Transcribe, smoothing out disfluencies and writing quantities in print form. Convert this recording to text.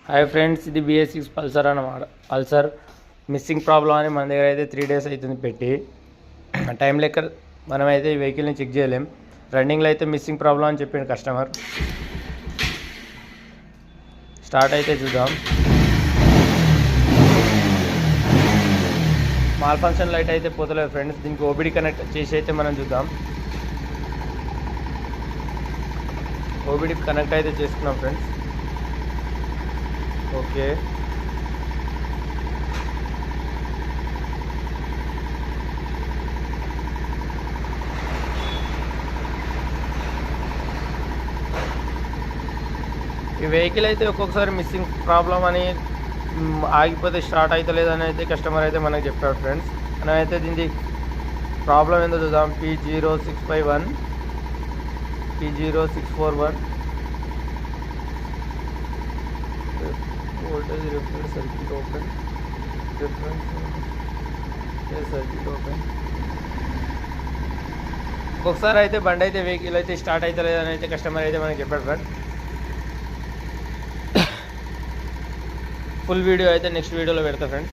Hi friends, ఇది BS6 Pulsar అన్నమాట. Pulsar missing problem అని మన దగ్గర అయితే 3 days అవుతుంది పెట్టి. టైం లెక్క మనమైతే ఈ వెహికల్ని చెక్ చేయలేం. రన్నింగ్లో అయితే మిస్సింగ్ ప్రాబ్లం అని చెప్పిండు కస్టమర్. స్టార్ట్ అయితే చూద్దాం. మాల్ ఫంక్షన్ లైట్ అయితే పోతలేదు ఫ్రెండ్స్. దీనికి OBD కనెక్ట్ చేసి అయితే మనం చూద్దాం. OBD కనెక్ట్ అయితే చేసుకున్నాం ఫ్రెండ్స్. ఓకే, ఈ వెహికల్ అయితే ఒక్కొక్కసారి మిస్సింగ్ ప్రాబ్లం అని ఆగిపోతే స్టార్ట్ అవుతలేదని అయితే కస్టమర్ అయితే మనకు చెప్పాడు ఫ్రెండ్స్. మనమైతే దీనికి ప్రాబ్లం ఏందో చూద్దాం. P0651 P0641 voltage reference circuit open, reference circuit open. ఒకసారి అయితే బండి అయితే వెహికల్ అయితే స్టార్ట్ అయితే లేదని అయితే కస్టమర్ అయితే మనకి చెప్పాడు ఫ్రెండ్. ఫుల్ వీడియో అయితే నెక్స్ట్ వీడియోలో పెడతా ఫ్రెండ్.